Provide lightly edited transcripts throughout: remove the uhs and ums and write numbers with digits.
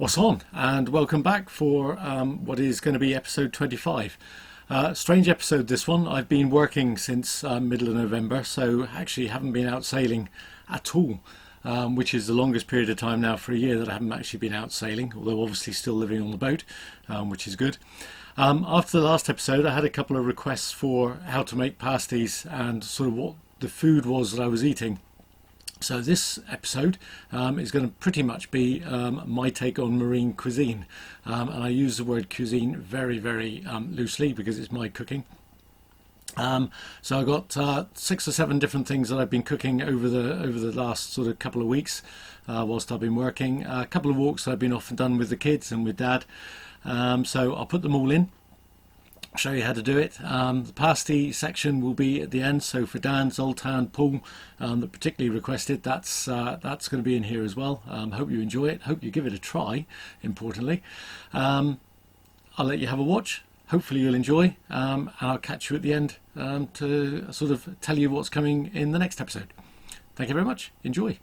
What's on? And welcome back for what is going to be episode 25. Strange episode this one. I've been working since middle of November, so actually haven't been out sailing at all, which is the longest period of time now for a year that I haven't actually been out sailing, although obviously still living on the boat, which is good. After the last episode, I had a couple of requests for how to make pasties and sort of what the food was that I was eating. So this episode is going to pretty much be my take on marine cuisine, and I use the word cuisine very, very loosely because it's my cooking. So I've got 6 or 7 different things that I've been cooking over the last sort of couple of weeks whilst I've been working. A couple of walks that I've been off and done with the kids and with Dad. So I'll put them all in. Show you how to do it. The pasty section will be at the end, so for Dan, Zoltan, Paul that particularly requested, that's going to be in here as well. Hope you enjoy it, hope you give it a try, importantly. I'll let you have a watch, hopefully you'll enjoy, and I'll catch you at the end to sort of tell you what's coming in the next episode. Thank you very much, enjoy.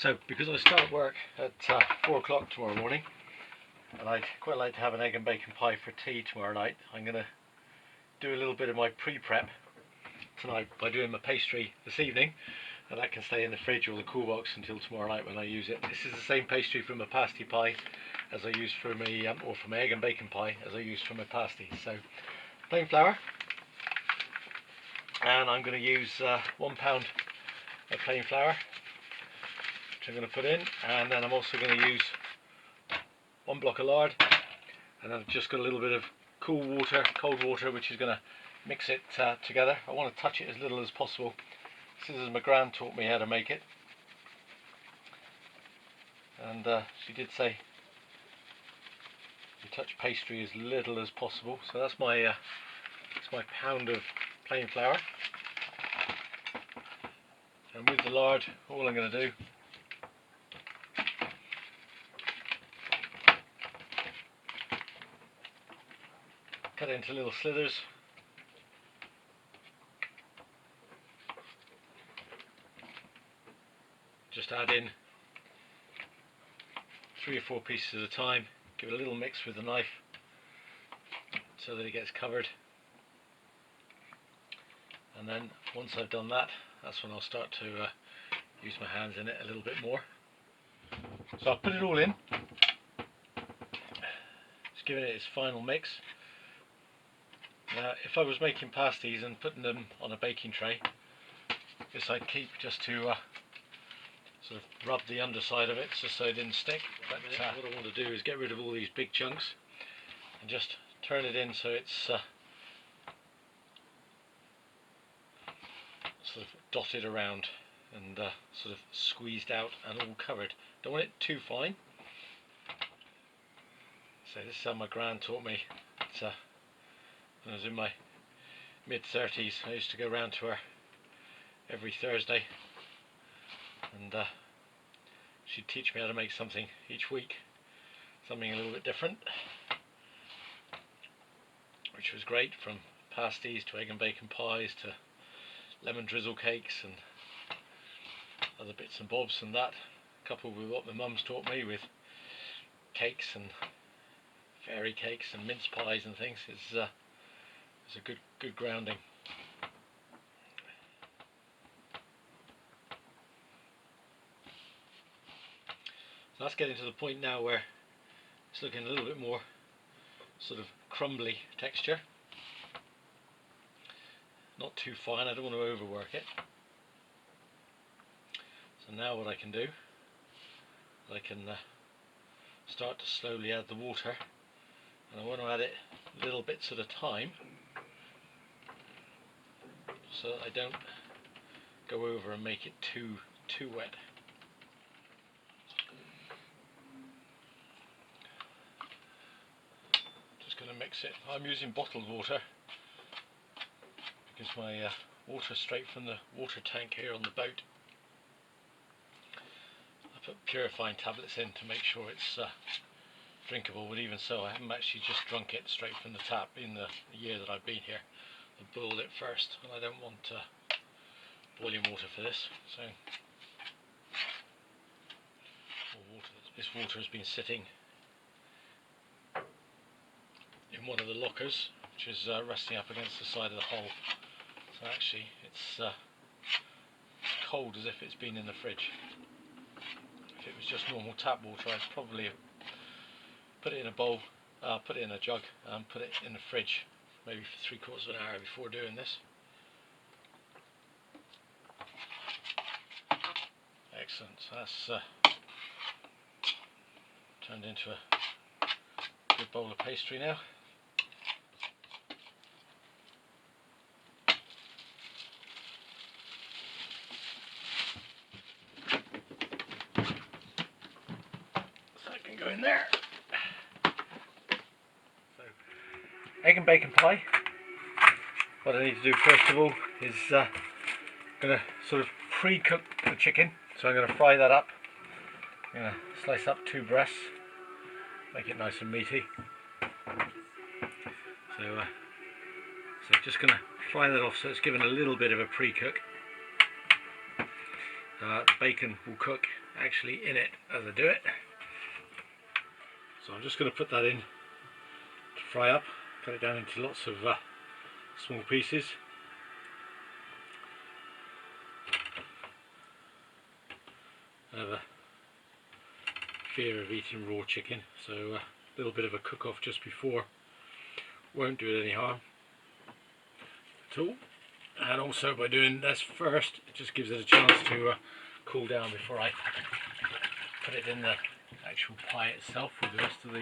So because I start work at 4 o'clock tomorrow morning, and I'd quite like to have an egg and bacon pie for tea tomorrow night, I'm going to do a little bit of my pre-prep tonight by doing my pastry this evening, and that can stay in the fridge or the cool box until tomorrow night when I use it. This is the same pastry from my pasty pie as I used for my, or for my egg and bacon pie as I used for my pasty. So plain flour, and I'm going to use 1 pound of plain flour, which I'm going to put in, and then I'm also going to use 1 block of lard, and I've just got a little bit of cool water, cold water, which is going to mix it together. I want to touch it as little as possible. This is as my gran taught me how to make it, and she did say you touch pastry as little as possible. So that's my pound of plain flour, and with the lard, all I'm going to do cut it into little slithers. Just add in 3 or 4 pieces at a time. Give it a little mix with the knife so that it gets covered. And then once I've done that, that's when I'll start to use my hands in it a little bit more. So I'll put it all in, just giving it its final mix. Now, if I was making pasties and putting them on a baking tray, this I'd keep just to sort of rub the underside of it just so it didn't stick. But what I want to do is get rid of all these big chunks and just turn it in so it's sort of dotted around and sort of squeezed out and all covered. Don't want it too fine. So this is how my gran taught me. When I was in my mid-30s, I used to go round to her every Thursday, and she'd teach me how to make something each week, something a little bit different, which was great, from pasties to egg and bacon pies to lemon drizzle cakes and other bits and bobs, and that coupled with what my mum's taught me with cakes and fairy cakes and mince pies and things is a good grounding. So that's getting to the point now where it's looking a little bit more sort of crumbly texture. Not too fine, I don't want to overwork it. So now what I can do, I can start to slowly add the water, and I want to add it little bits at a time so that I don't go over and make it too wet. Just going to mix it. I'm using bottled water because my water's straight from the water tank here on the boat. I put purifying tablets in to make sure it's drinkable, but even so I haven't actually just drunk it straight from the tap in the year that I've been here. I boiled it first, and I don't want boiling water for this. So this water has been sitting in one of the lockers, which is resting up against the side of the hole. So actually it's cold as if it's been in the fridge. If it was just normal tap water, I'd probably put it in a bowl, put it in a jug and put it in the fridge maybe for 3/4 of an hour before doing this. Excellent, so that's turned into a good bowl of pastry now. So I can go in there. So, egg and bacon pie. What I need to do first of all is going to sort of pre-cook the chicken. So I'm going to fry that up. I'm going to slice up 2 breasts, make it nice and meaty. So just going to fry that off so it's given a little bit of a pre-cook. The bacon will cook actually in it as I do it. So I'm just going to put that in to fry up, cut it down into lots of small pieces. I have a fear of eating raw chicken, so a little bit of a cook-off just before won't do it any harm at all. And also by doing this first, it just gives it a chance to cool down before I put it in the actual pie itself with the rest of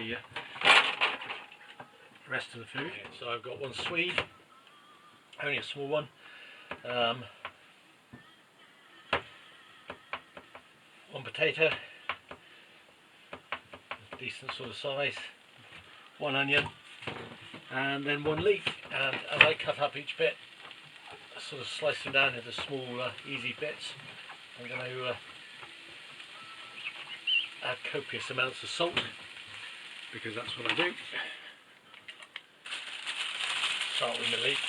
the food. So I've got one Swede, only a small one, one potato, decent sort of size, one onion, and then one leek. And as I cut up each bit, I sort of slice them down into small easy bits. I'm going to add copious amounts of salt, because that's what I do. Start with the leek.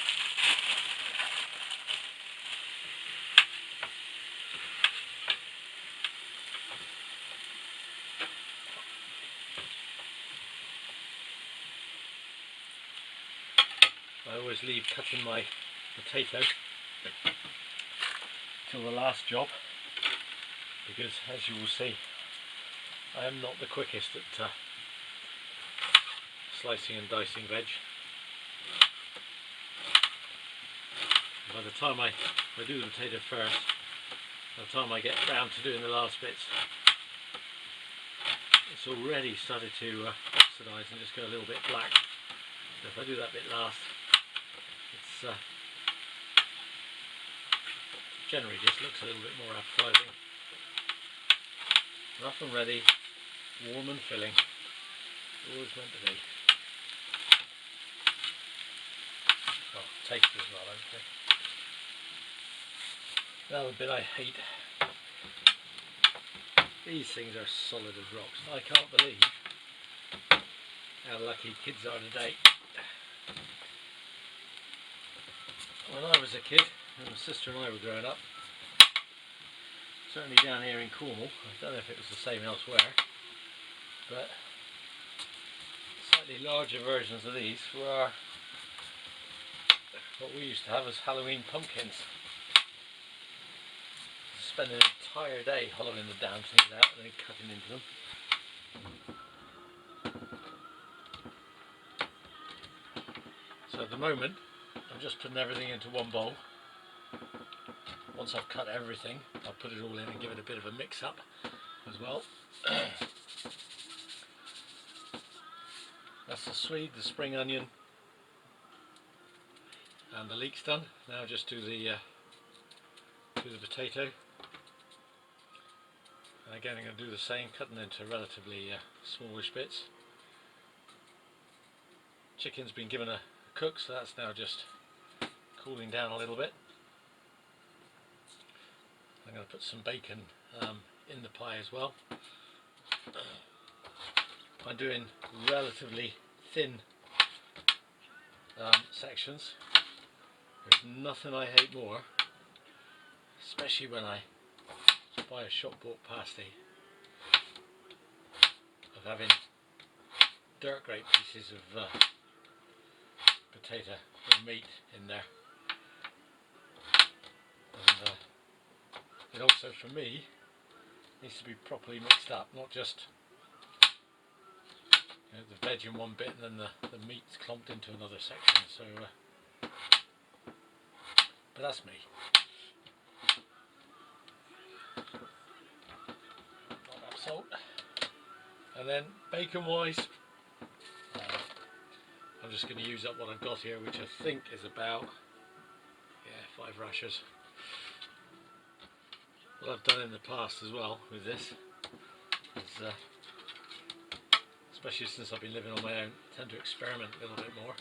I always leave cutting my potato till the last job, because as you will see, I am not the quickest at slicing and dicing veg. By the time I do the potato first, by the time I get round to doing the last bits, it's already started to oxidise and just go a little bit black. So if I do that bit last, it's generally just looks a little bit more appetising. Rough and ready, warm and filling, always meant to be. Well, tasty as well, I would say. Now the bit I hate. These things are solid as rocks. I can't believe how lucky kids are today. When I was a kid, and my sister and I were growing up, certainly down here in Cornwall, I don't know if it was the same elsewhere, but slightly larger versions of these were what we used to have as Halloween pumpkins. Spend an entire day hollowing the damn things out and then cutting into them. So at the moment, I'm just putting everything into one bowl. Once I've cut everything, I'll put it all in and give it a bit of a mix up as well. That's the Swede, the spring onion, and the leek's done. Now just do the potato. And again, I'm going to do the same, cutting into relatively smallish bits. Chicken's been given a cook, so that's now just cooling down a little bit. I'm going to put some bacon in the pie as well. I'm doing relatively thin sections. There's nothing I hate more, especially when I buy a shop bought pasty, of having dirt great pieces of potato or meat in there. And it also, for me, needs to be properly mixed up, not just the veg in one bit and then the meat's clumped into another section. So, but that's me. Not that salt. And then bacon wise, I'm just going to use up what I've got here, which I think is about 5 rashers. What I've done in the past as well with this is, especially since I've been living on my own, I tend to experiment a little bit more.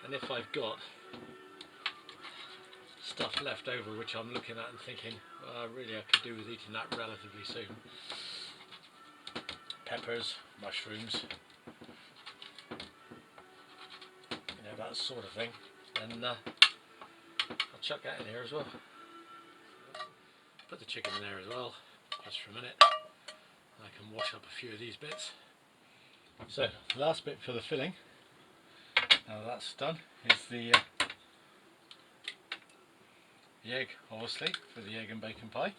And if I've got stuff left over which I'm looking at and thinking, well, really I could do with eating that relatively soon, peppers, mushrooms, that sort of thing, then I'll chuck that in here as well. put the chicken in there as well, just for a minute. I can wash up a few of these bits. So the last bit for the filling, now that's done, is the egg, obviously, for the egg and bacon pie.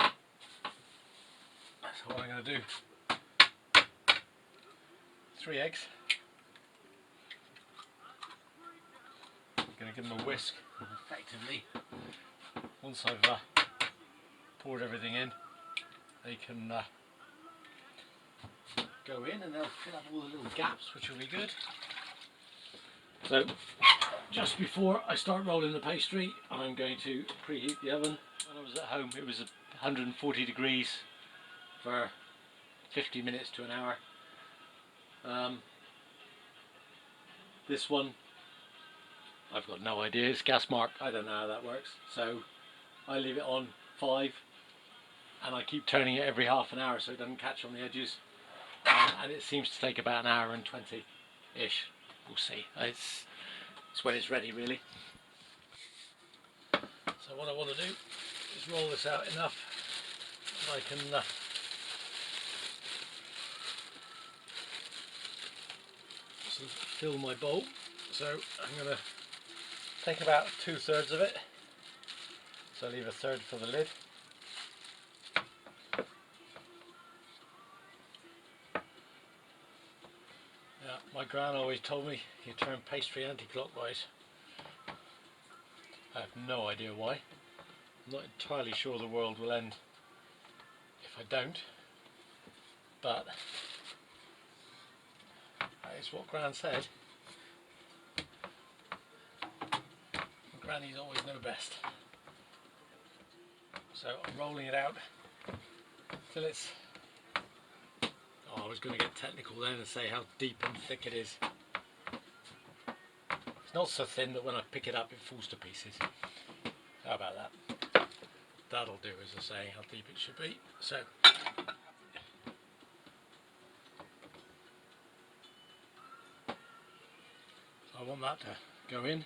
So what I'm going to do, 3 eggs. I'm going to give them a whisk, and effectively, once I've poured everything in, they can go in and they'll fill up all the little gaps, which will be good. So just before I start rolling the pastry, I'm going to preheat the oven. When I was at home, it was 140 degrees for 50 minutes to an hour. This one, I've got no idea, it's gas mark, I don't know how that works. So I leave it on 5 and I keep turning it every half an hour so it doesn't catch on the edges. And it seems to take about an hour and 20-ish. We'll see. It's when it's ready, really. So what I want to do is roll this out enough that I can sort of fill my bowl. So I'm going to take about 2/3 of it. So I leave 1/3 for the lid. My gran always told me you turn pastry anti-clockwise. I have no idea why. I'm not entirely sure the world will end if I don't, but that is what Gran said. Grannies always know best. So I'm rolling it out till it's... Oh, I was going to get technical then and say how deep and thick it is. It's not so thin that when I pick it up it falls to pieces. How about that? That'll do, as I say, how deep it should be. So I want that to go in.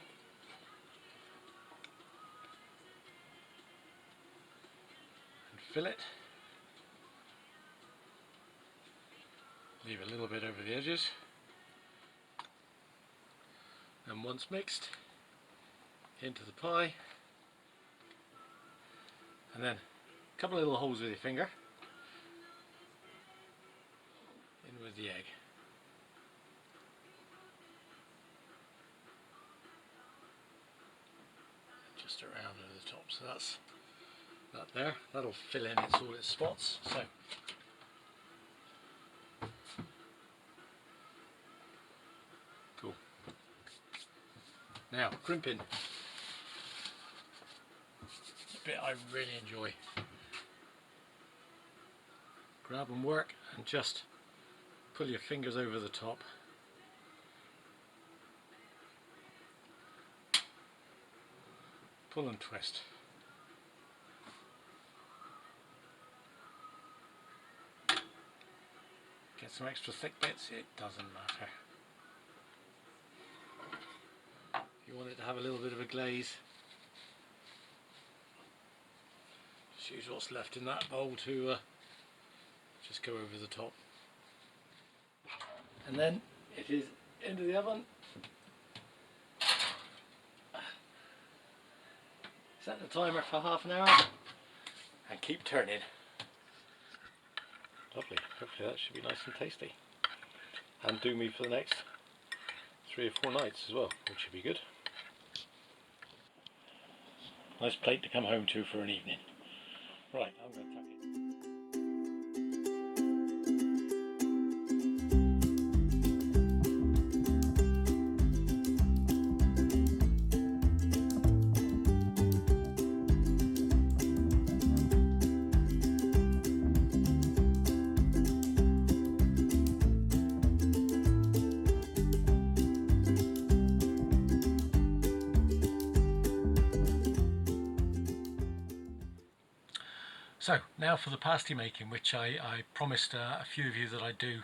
And fill it. Leave a little bit over the edges. And once mixed, into the pie. And then a couple of little holes with your finger. In with the egg. Just around over the top. So that's that there. That'll fill in all its spots. So cool. Now, crimping. A bit I really enjoy. Grab and work and just pull your fingers over the top. Pull and twist. Get some extra thick bits, it doesn't matter. If you want it to have a little bit of a glaze, just use what's left in that bowl to just go over the top. And then it is into the oven. Set the timer for half an hour and keep turning. Lovely, hopefully that should be nice and tasty. And do me for the next 3 or 4 nights as well, which should be good. Nice plate to come home to for an evening. Right, I'm going to tuck it. So now for the pasty making, which I promised a few of you that I'd do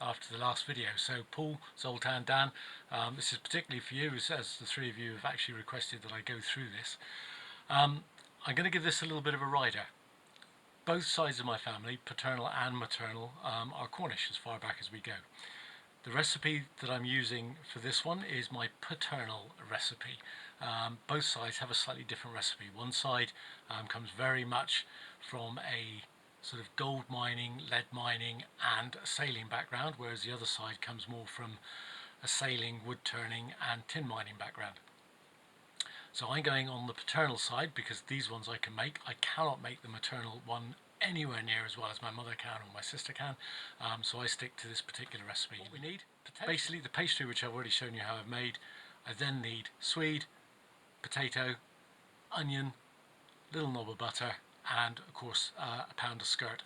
after the last video. So Paul, Zoltan, Dan, this is particularly for you, as the 3 of you have actually requested that I go through this. I'm going to give this a little bit of a rider. Both sides of my family, paternal and maternal, are Cornish as far back as we go. The recipe that I'm using for this one is my paternal recipe. Both sides have a slightly different recipe. One side comes very much from a sort of gold mining, lead mining and sailing background, whereas the other side comes more from a sailing, wood turning and tin mining background. So I'm going on the paternal side because these ones I can make. I cannot make the maternal one anywhere near as well as my mother can or my sister can, so I stick to this particular recipe. What we need, basically the pastry, which I've already shown you how I've made. I then need swede, potato, onion, little knob of butter, and of course a pound of skirt.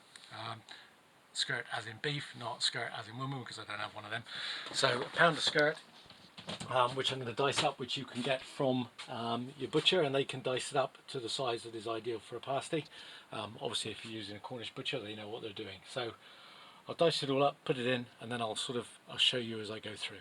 Skirt as in beef, not skirt as in woman, because I don't have one of them. So a pound of skirt, which I'm going to dice up, which you can get from your butcher, and they can dice it up to the size that is ideal for a pasty. Obviously if you're using a Cornish butcher, they know what they're doing. So I'll dice it all up, put it in, and then I'll show you as I go through.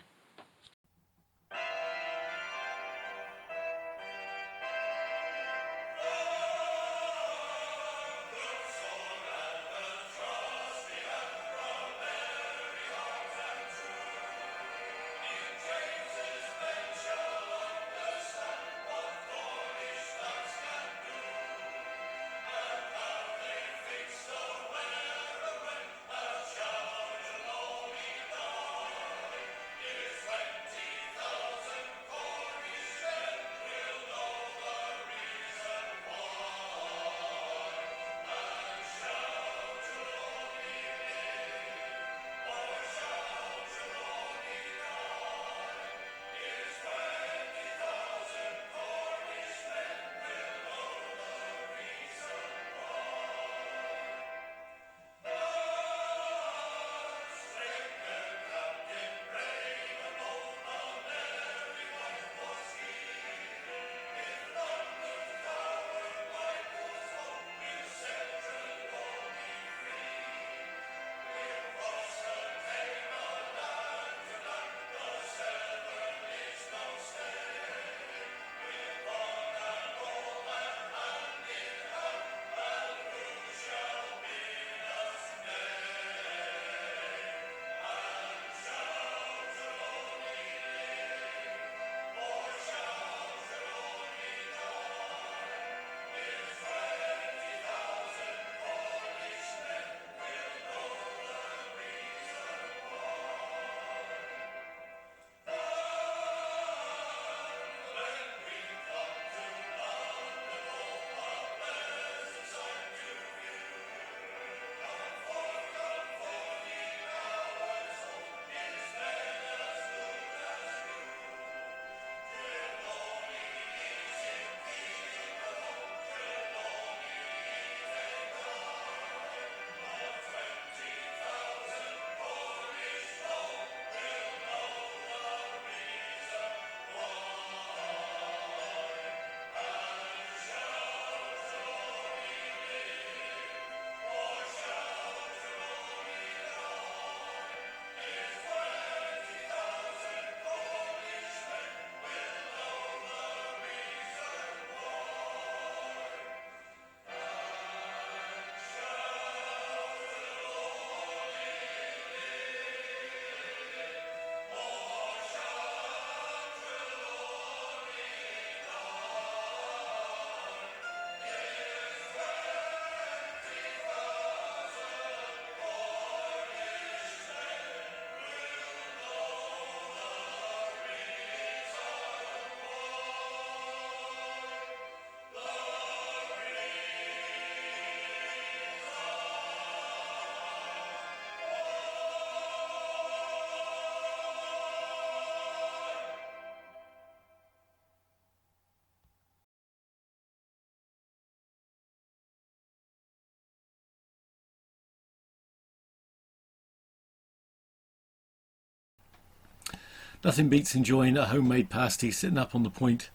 Nothing beats enjoying a homemade pasty sitting up on the point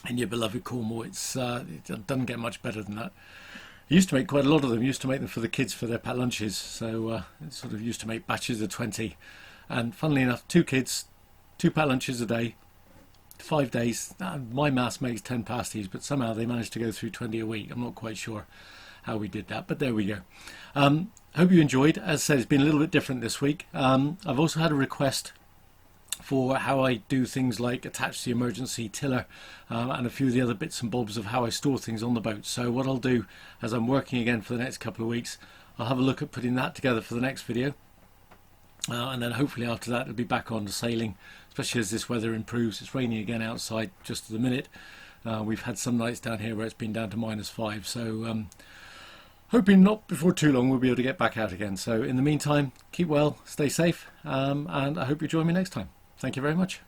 in your beloved Cornwall. It doesn't get much better than that. I used to make quite a lot of them. I used to make them for the kids for their packed lunches. So sort of used to make batches of 20. And funnily enough, 2 kids, 2 packed lunches a day. 5 days. My maths makes 10 pasties, but somehow they managed to go through 20 a week. I'm not quite sure how we did that, but there we go. Hope you enjoyed. As I said, it's been a little bit different this week. I've also had a request for how I do things like attach the emergency tiller and a few of the other bits and bobs of how I store things on the boat. So what I'll do, as I'm working again for the next couple of weeks, I'll have a look at putting that together for the next video. And then hopefully after that it'll be back on to sailing, especially as this weather improves. It's raining again outside just at the minute. We've had some nights down here where it's been down to -5, so hoping not before too long we'll be able to get back out again. So in the meantime, keep well, stay safe, and I hope you join me next time. Thank you very much.